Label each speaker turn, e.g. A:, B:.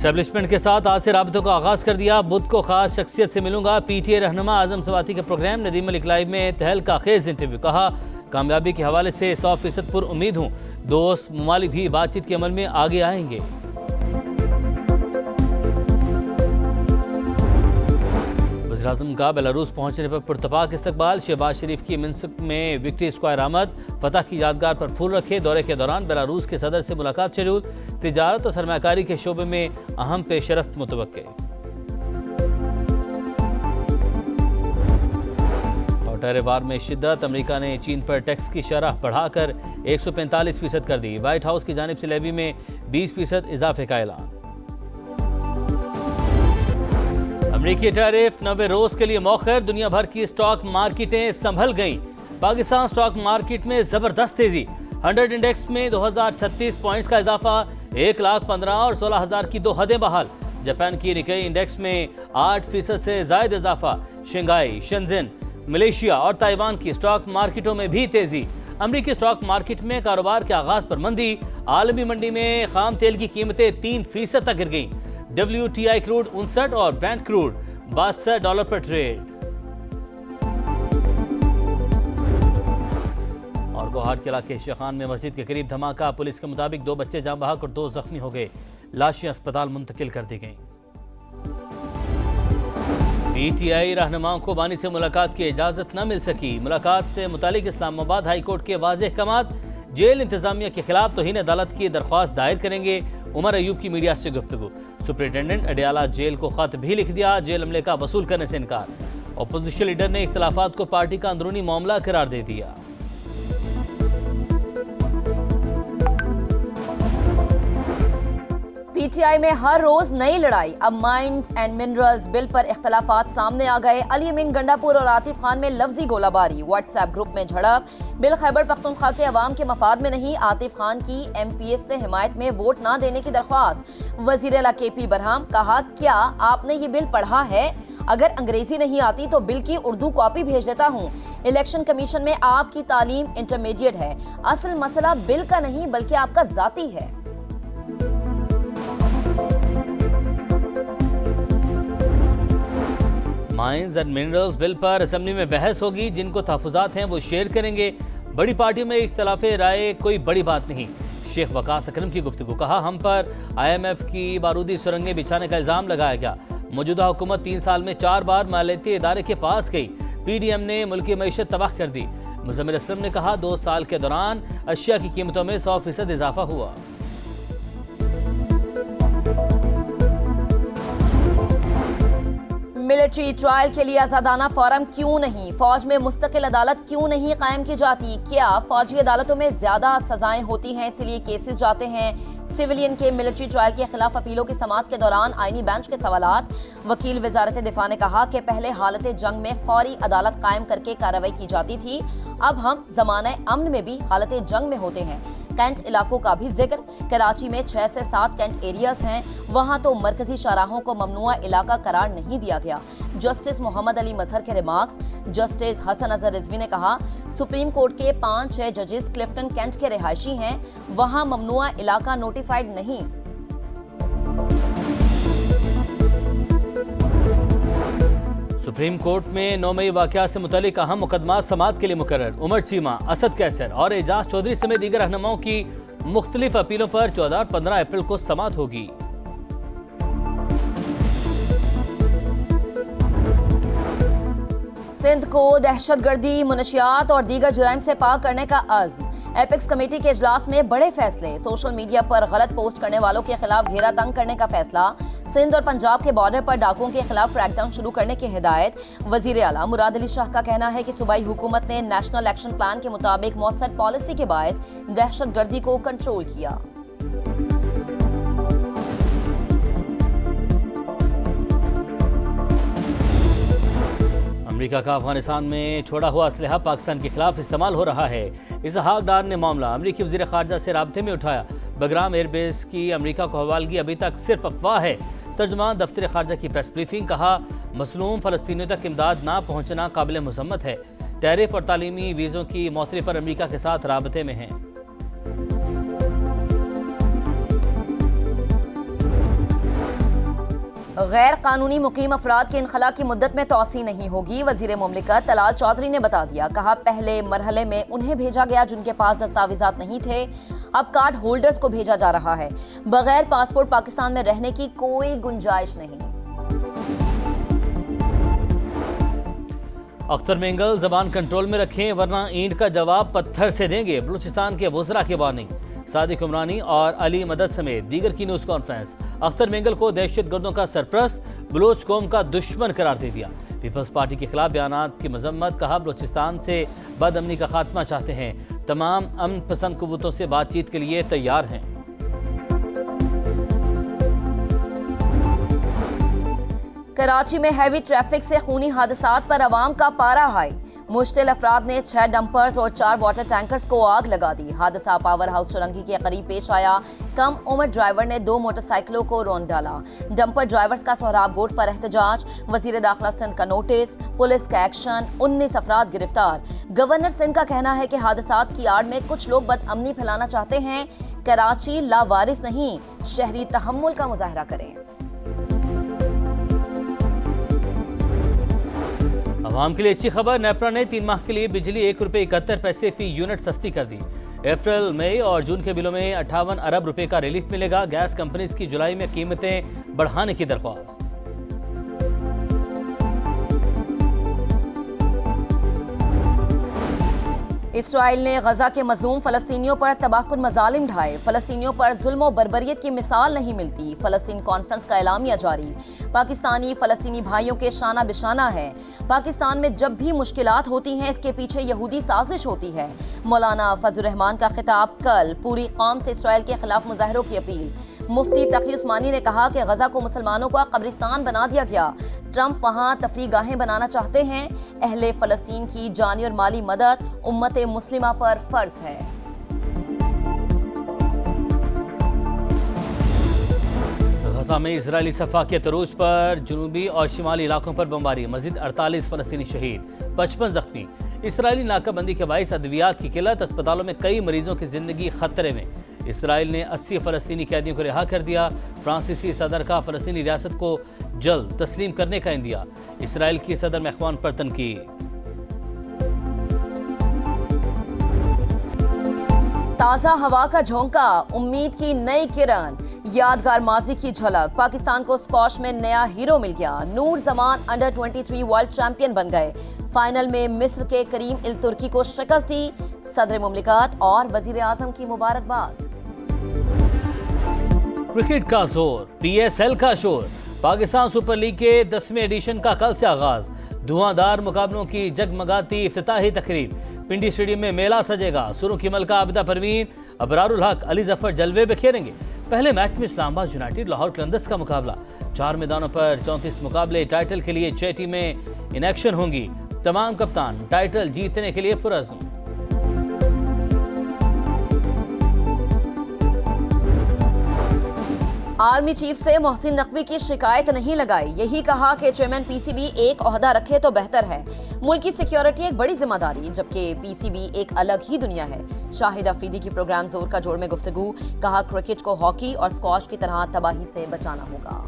A: Establishment के साथ आज से राबतों का आगाज कर दिया। बुध को खास शख्सियत से मिलूंगा। पीटीए रहनुमा आजम सवाती के प्रोग्राम नदीम मलिक लाइव में तहलका खेज इंटरव्यू। कहा कामयाबी के हवाले से 100% पुर उम्मीद हूँ। दोस्त ममालिक भी बातचीत के अमल में आगे आएंगे। वज़ीर-ए-आज़म का बेलारूस पहुंचने पर पुरतपाक इस्तकबाल। शहबाज शरीफ की मिन्स्क में विक्ट्री स्क्वायर आमद। फतह की यादगार पर फूल रखे। दौरे के दौरान बेलारूस के सदर से मुलाकात शेड्यूल। तिजारत और सरमाकारी के शोबे में अहम पेशरफ्त मुतवक्के। और वार में शिद्दत। अमेरिका ने चीन पर टैक्स की शरह बढ़ाकर 145% कर दी। व्हाइट हाउस की जानिब से लेवी में 20% इजाफे का ऐलान। अमेरिकी टैरिफ 90 रोज के लिए मौखर। दुनिया भर की स्टॉक मार्केटें संभल गईं। पाकिस्तान स्टॉक मार्केट में जबरदस्त तेजी। 100 इंडेक्स में 2036 पॉइंट्स का इजाफा। 1,15,000 और 16,000 की 2 हदें बहाल। जापान की निकाई इंडेक्स में 8% से जायद इजाफा। शंघाई, शेंजन, मलेशिया और ताइवान की स्टॉक मार्केटों में भी तेजी। अमेरिकी स्टॉक मार्केट में कारोबार के आगाज पर मंदी। आलमी मंडी में खाम तेल की कीमतें 3% तक गिर गईं। WTI क्रूड 59 और ब्रेंट क्रूड $62 पर ट्रेड। और गोहाट के इलाके शेखान में मस्जिद के करीब धमाका। पुलिस के मुताबिक 2 बच्चे जान बहक और 2 जख्मी हो गए। लाशें अस्पताल मुंतकिल कर दी गईं। पीटीआई रहनुमाओं को बानी से मुलाकात की इजाजत न मिल सकी। मुलाकात से मुतालिक इस्लामाबाद हाई कोर्ट के वाज़ेह अहकामात। जेल इंतजामिया के खिलाफ तौहीन अदालत की दरख्वास्त दायर करेंगे। उमर अयूब की मीडिया से गुफ्तगू। सुप्रिंटेंडेंट अडियाला जेल को खत भी लिख दिया। जेल अमले का वसूल करने से इनकार। अपोजिशन लीडर ने इख्तिलाफात को पार्टी का अंदरूनी मामला करार दे दिया।
B: पीटीआई में हर रोज नई लड़ाई। अब माइंस एंड मिनरल्स बिल पर इख्तलाफात सामने आ गए। अली अमीन गंडापुर और आतिफ खान में लफ्जी गोलाबारी। व्हाट्सएप ग्रुप में झड़प। बिल खैबर पख्तूनख्वा के अवाम के मफाद में नहीं। आतिफ खान की MPS से हिमायत में वोट ना देने की दरख्वास्त। वजीर आला KP बरहाम। कहा क्या आपने ये बिल पढ़ा है? अगर अंग्रेजी नहीं आती तो बिल की उर्दू कॉपी भेज देता हूँ। इलेक्शन कमीशन में आपकी तालीम इंटरमीडिएट है। असल मसला बिल का नहीं बल्कि आपका जाती है।
A: माइंस एंड मिनरल्स बिल पर असेंबली में बहस होगी। जिनको तहफुजात हैं वो शेयर करेंगे। बड़ी पार्टियों में इख्तलाफे राय कोई बड़ी बात नहीं। शेख वकास अकरम की गुफ्तगू। कहा हम पर IMF की बारूदी सुरंगें बिछाने का इल्जाम लगाया गया। मौजूदा हुकूमत 3 साल में 4 बार मालियाती इदारे के पास गई। PDM ने मुल्की मईशत तबाह कर दी। मुज़म्मिल असलम ने कहा 2 साल के दौरान अशिया की कीमतों में 100% इजाफा हुआ।
B: मिलिट्री ट्रायल के लिए आजादाना फोरम क्यों नहीं? फौज में मुस्तकिल अदालत क्यों नहीं कायम की जाती? क्या फौजी अदालतों में ज्यादा सजाएं होती हैं इसलिए केसेस जाते हैं? सिविलियन के मिलिट्री ट्रायल के खिलाफ अपीलों की समाअत के दौरान आईनी बेंच के सवालात। वकील वजारत दिफा ने कहा कि पहले हालत जंग में फौरी अदालत कायम करके कार्रवाई की जाती थी। अब हम जमाने अमन में भी हालत जंग में होते हैं। कैंट इलाकों का भी जिक्र। कराची में 6 से 7 कैंट एरियाज हैं। वहां तो मरकजी शाहराहों को ममनुआ इलाका करार नहीं दिया गया। जस्टिस मोहम्मद अली मजहर के रिमार्क्स। जस्टिस हसन अजहर रिजवी ने कहा सुप्रीम कोर्ट के 5-6 जजेस क्लिफ्टन कैंट के रिहायशी हैं। वहां ममनुआ इलाका नोटिफाइड नहीं।
A: सुप्रीम कोर्ट में 9 मई वाकया से मुतालिक अहम मुकदमा समाअत के लिए मुकर्रर। उमर चीमा, असद कैसर और एजाज चौधरी समेत दीगर रहनुमाओं की मुख्तलिफ अपीलों पर 14 और 15 अप्रैल को समाअत होगी।
B: सिंध को दहशतगर्दी, मुनशियात और दीगर जुराइम से पाक करने का अज़्म। एपेक्स कमेटी के इजलास में बड़े फैसले। सोशल मीडिया पर गलत पोस्ट करने वालों के खिलाफ घेरा तंग करने का फैसला। सिंध और पंजाब के बॉर्डर पर डाकुओं के खिलाफ क्रैकडाउन शुरू करने की हिदायत। वजीर आला मुराद अली शाह का कहना है कि सूबाई हुकूमत ने नेशनल एक्शन प्लान के मुताबिक मौसर पॉलिसी के बायस दहशतगर्दी को कंट्रोल किया।
A: अमेरिका का अफगानिस्तान में छोड़ा हुआ असलहा पाकिस्तान के खिलाफ इस्तेमाल हो रहा है। इसहाक डार ने मामला अमेरिकी वज़ीर ख़ारजा से राब्ते में उठाया। बगराम एयरबेस की अमेरिका को हवालगी अभी तक सिर्फ अफवाह है। तर्जुमान दफ्तर ख़ारजा की प्रेस ब्रीफिंग। कहा मसलूम फ़लस्तीनियों तक इमदाद ना पहुँचना काबिल मज़म्मत है। टैरिफ और तालीमी वीज़ों की मौतरी पर अमेरिका के साथ राबते में हैं।
B: गैर कानूनी मुकीम अफराद के इनखला की मुद्दत में तोसी नहीं होगी। वजीर मुमलिकत तलाल चौधरी ने बता दिया। कहा, पहले मरहले में उन्हें भेजा गया जिनके पास दस्तावेजात नहीं थे, अब कार्ड होल्डर्स को भेजा जा रहा है। बगैर पासपोर्ट पाकिस्तान में रहने की कोई गुंजाइश नहीं।
A: अख्तर मेंगल, जबान कंट्रोल में रखें वरना ईंट का जवाब पत्थर से देंगे। बलूचिस्तान के वज़रा की वार्निंग। सादिक उमरानी और अली मदद समेत दीगर की न्यूज़ कॉन्फ्रेंस। अख्तर मेंगल को दहशतगर्दों का सरप्रस्त, बलोच कौम का दुश्मन करार दे दिया। पीपल्स पार्टी के खिलाफ बयानात की मजम्मत। कहा, बलूचिस्तान से बदअमनी का खात्मा चाहते हैं। तमाम अमन पसंद कुव्वतों से बातचीत के लिए तैयार हैं।
B: कराची में हैवी ट्रैफिक से खूनी हादसात पर अवाम का पारा हाई। मुश्तिल अफराद ने 6 डंपर्स और 4 वाटर टैंकर्स को आग लगा दी। हादसा पावर हाउस चुरंगी के करीब पेश आया। कम उम्र ड्राइवर ने 2 मोटरसाइकिलों को रौंद डाला। डंपर ड्राइवर्स का सोहराब गोट पर एहतजाज। वजीर दाखिला सिंध का नोटिस, पुलिस का एक्शन, 19 अफराद गिरफ्तार। गवर्नर सिंध का कहना है कि हादसात की आड़ में कुछ लोग बदअमनी फैलाना चाहते हैं। कराची लावारिस नहीं, शहरी तहम्मुल का मुजाहरा करें।
A: आवाम के लिए अच्छी खबर। नेपरा ने 3 माह के लिए बिजली ₹1.71 फी यूनिट सस्ती कर दी। अप्रैल, मई और जून के बिलों में 58 अरब रुपए का रिलीफ मिलेगा। गैस कंपनीज की जुलाई में कीमतें बढ़ाने की दरख्वास्त।
B: इसराइल ने गजा के मजलूम फलस्तीनियों पर तबाहकुन मजालिम ढाए। फलस्तीनियों पर जुल्म और बर्बरियत की मिसाल नहीं मिलती। फलस्तीन कॉन्फ्रेंस का एलामिया जारी। पाकिस्तानी फलस्तीनी भाइयों के शाना बिशाना है। पाकिस्तान में जब भी मुश्किलात होती हैं, इसके पीछे यहूदी साजिश होती है। मौलाना फजल रहमान का खिताब। कल पूरी कौम से इसराइल के खिलाफ मुजाहरों की अपील। मुफ्ती तकी उस्मानी ने कहा कि गजा को मुसलमानों का कब्रिस्तान बना दिया गया। ट्रंप वहां तफरीह गाहें बनाना चाहते हैं। अहले फलस्तीन की जानी और माली मदद उम्मत मुस्लिमा पर फर्ज है।
A: गजा में इजरायली सफा के तरूज पर जनूबी और शिमाली इलाकों पर बमबारी। मजीद 48 फलस्तीनी शहीद, 55 जख्मी। इसराइली नाकाबंदी के बाइस अद्वियात की किल्लत। अस्पतालों में कई मरीजों की जिंदगी खतरे में। इसराइल ने 80 फलस्तीनी कैदियों को रिहा कर दिया। फ्रांसीसी सदर का फलस्तीनी रियासत को जल्द तस्लीम करने का इंदिया। इसराइल की सदर में अख्वान पर तनकीद।
B: ताज़ा हवा का झोंका, उम्मीद की नई किरण, यादगार माजी की झलक। पाकिस्तान को स्क्वॉश में नया हीरो मिल गया। नूर जमान अंडर 23 वर्ल्ड चैंपियन बन गए। फाइनल में मिस्र के करीम इल तुर्की को शिकस्त दी। सदर मुमलिकत और वजीर आजम की मुबारकबाद।
A: क्रिकेट का जोर, PSL का शोर। पाकिस्तान सुपर लीग के 10वें एडिशन का कल से आगाज। धुआंधार मुकाबलों की जगमगाती इफ्तिताही तकरीब। पिंडी स्टेडियम में मेला सजेगा। सुरों की मलका आबिदा परवीन, अबरारुल हक, अली जफर जलवे बिखेरेंगे। पहले मैच में इस्लामाबाद यूनाइटेड लाहौर कलंदर्स का मुकाबला। 4 मैदानों पर 34 मुकाबले। टाइटल के लिए 6 टीमें इन एक्शन होंगी। तमाम कप्तान टाइटल जीतने के लिए पुरअज़्म।
B: आर्मी चीफ से मोहसिन नकवी की शिकायत नहीं लगाई। यही कहा कि चेयरमैन PCB एक ओहदा रखे तो बेहतर है। मुल्क की सिक्योरिटी एक बड़ी जिम्मेदारी, जबकि PCB एक अलग ही दुनिया है। शाहिद अफरीदी की प्रोग्राम जोर का जोड़ में गुफ्तगू। कहा, क्रिकेट को हॉकी और स्क्वॉश की तरह तबाही से बचाना होगा।